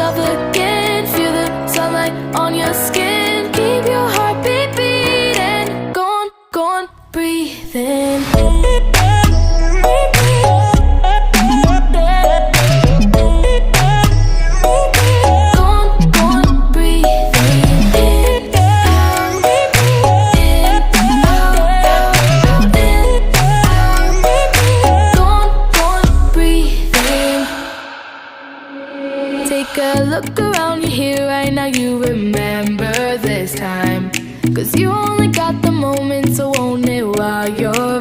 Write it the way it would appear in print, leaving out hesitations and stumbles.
yourself again. Feel the sunlight on your skin. Keep your heartbeat beating. Go on, breathe in. Take a look around, you're here right now, you remember this time. 'Cause you only got the moment, so own it while you're